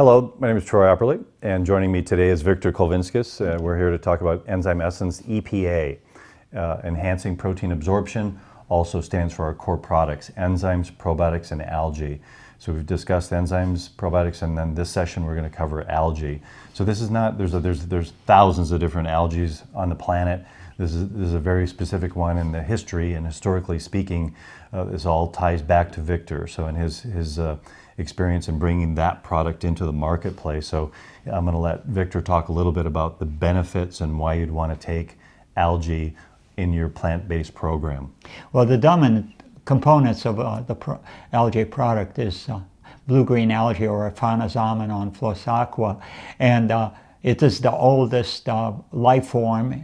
Hello, my name is Troy Opperly, and joining me today is Victor Kolvinskis. We're here to talk about Enzyme Essence EPA. Enhancing protein absorption also stands for our core products, enzymes, probiotics, and algae. So we've discussed enzymes, probiotics, and then this session we're going to cover algae. So this is not, there's thousands of different algae on the planet. This is a very specific one in the history, and historically speaking, this all ties back to Victor. So in his experience in bringing that product into the marketplace. So I'm going to let Victor talk a little bit about the benefits and why you'd want to take algae in your plant-based program. Well, the dominant components of algae product is blue-green algae, or Aphanizomenon flossaqua, and it is the oldest life form,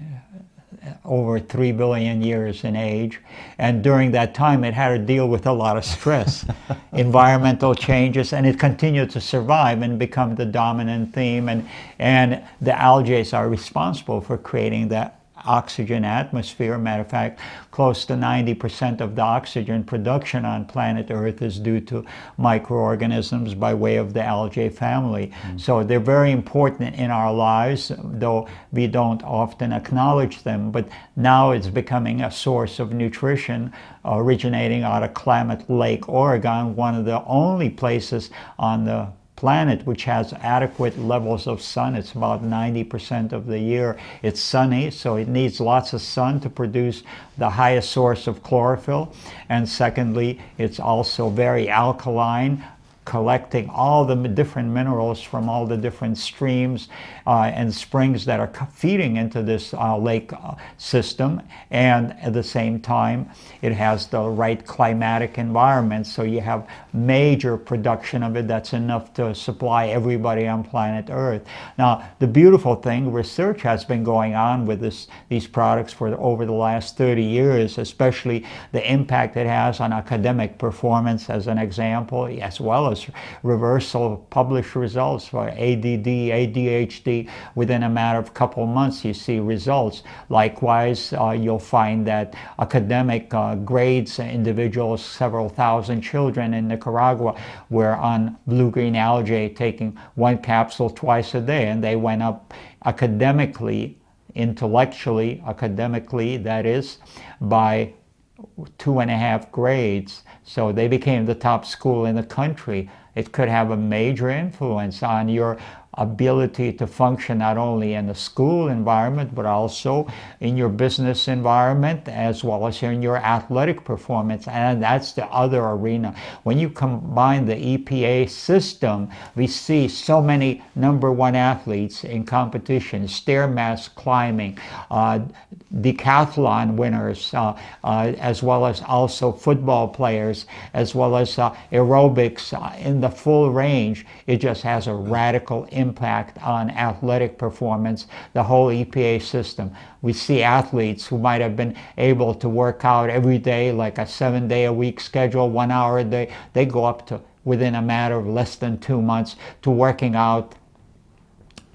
over 3 billion years in age, and during that time it had to deal with a lot of stress, environmental changes, and it continued to survive and become the dominant theme, and the algae are responsible for creating that oxygen atmosphere. Matter of fact, close to 90% of the oxygen production on planet Earth is due to microorganisms by way of the algae family. So they're very important in our lives, though we don't often acknowledge them. But now it's becoming a source of nutrition, originating out of Klamath Lake, Oregon, one of the only places on the planet which has adequate levels of sun. It's about 90% of the year it's sunny, so it needs lots of sun to produce the highest source of chlorophyll. And secondly, it's also very alkaline, collecting all the different minerals from all the different streams and springs that are feeding into this lake system. And at the same time, it has the right climatic environment, so you have major production of it that's enough to supply everybody on planet Earth. Now, the beautiful thing, research has been going on with these products for over the last 30 years, especially the impact it has on academic performance, as an example, as well as reversal of published results for ADD, ADHD. Within a matter of a couple months, you see results. Likewise, you'll find that academic grades, individuals, several thousand children in Nicaragua were on blue-green algae, taking 1 capsule twice a day, and they went up academically, intellectually, academically, that is, by 2.5 grades. So they became the top school in the country. It could have a major influence on your ability to function not only in the school environment, but also in your business environment, as well as in your athletic performance. And that's the other arena. When you combine the EPA system, we see so many #1 athletes in competition, stair mass climbing, decathlon winners, as well as also football players, as well as aerobics in the full range. It just has a radical impact on athletic performance, the whole EPA system. We see athletes who might have been able to work out every day, like a 7-day-a-week schedule, 1 hour a day. They go up to, within a matter of less than 2 months, to working out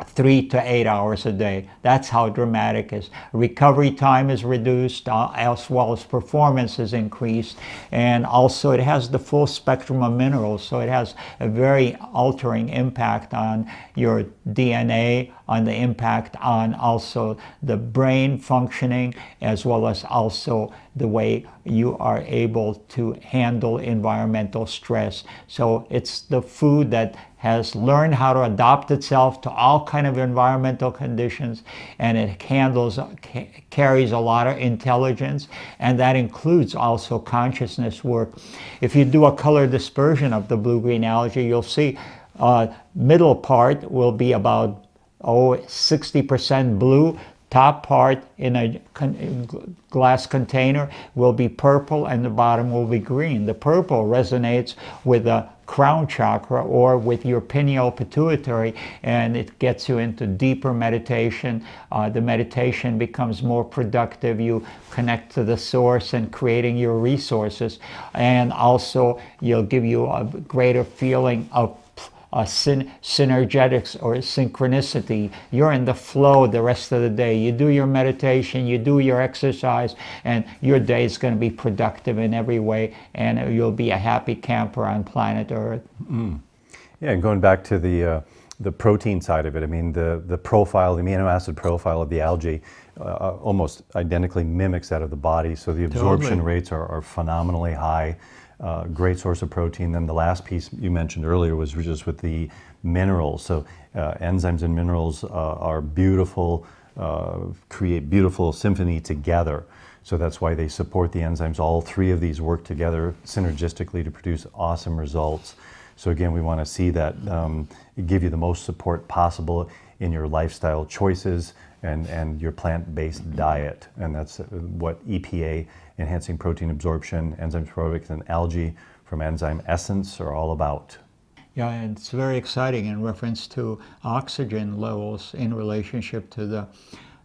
3 to 8 hours a day. That's how dramatic it is. Recovery time is reduced, as well as performance is increased, and also it has the full spectrum of minerals, so it has a very altering impact on your DNA, on the impact on also the brain functioning, as well as also the way you are able to handle environmental stress. So it's the food that has learned how to adapt itself to all kind of environmental conditions, and it carries a lot of intelligence, and that includes also consciousness work. If you do a color dispersion of the blue-green algae, you'll see middle part will be about 60% blue. Top part in a glass container will be purple, and the bottom will be green. The purple resonates with the crown chakra, or with your pineal pituitary, and it gets you into deeper meditation. The meditation becomes more productive. You connect to the source and creating your resources, and also you'll give you a greater feeling of synergetics or synchronicity. You're in the flow the rest of the day. You do your meditation, you do your exercise, and your day is going to be productive in every way, and you'll be a happy camper on planet Earth. Yeah, and going back to the protein side of it, I mean, the profile, the amino acid profile of the algae almost identically mimics that of the body. So the absorption Totally. rates are phenomenally high. Great source of protein. Then the last piece you mentioned earlier was just with the minerals. So enzymes and minerals are beautiful, create beautiful symphony together. So that's why they support the enzymes. All three of these work together synergistically to produce awesome results. So again, we want to see that give you the most support possible in your lifestyle choices and your plant-based diet. And that's what EPA, enhancing protein absorption, enzymes, probiotics, and algae from Enzyme Essence are all about. Yeah, and it's very exciting in reference to oxygen levels in relationship to the,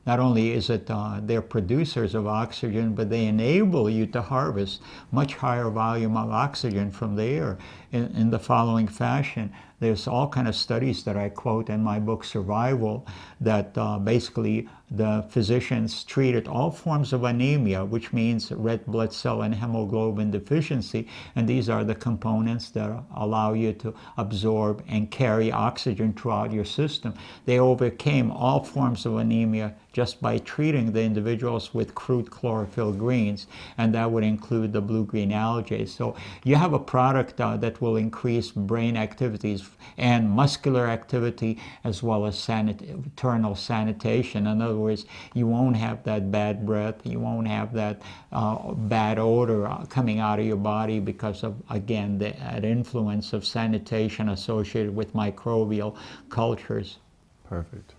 not only is it they're producers of oxygen, but they enable you to harvest much higher volume of oxygen from the air in the following fashion. There's all kind of studies that I quote in my book Survival that basically the physicians treated all forms of anemia, which means red blood cell and hemoglobin deficiency, and these are the components that allow you to absorb and carry oxygen throughout your system. They overcame all forms of anemia just by treating the individuals with crude chlorophyll greens, and that would include the blue-green algae. So you have a product that will increase brain activities and muscular activity, as well as internal sanitation. In other words, you won't have that bad breath, you won't have that bad odor coming out of your body because of, again, that influence of sanitation associated with microbial cultures. Perfect.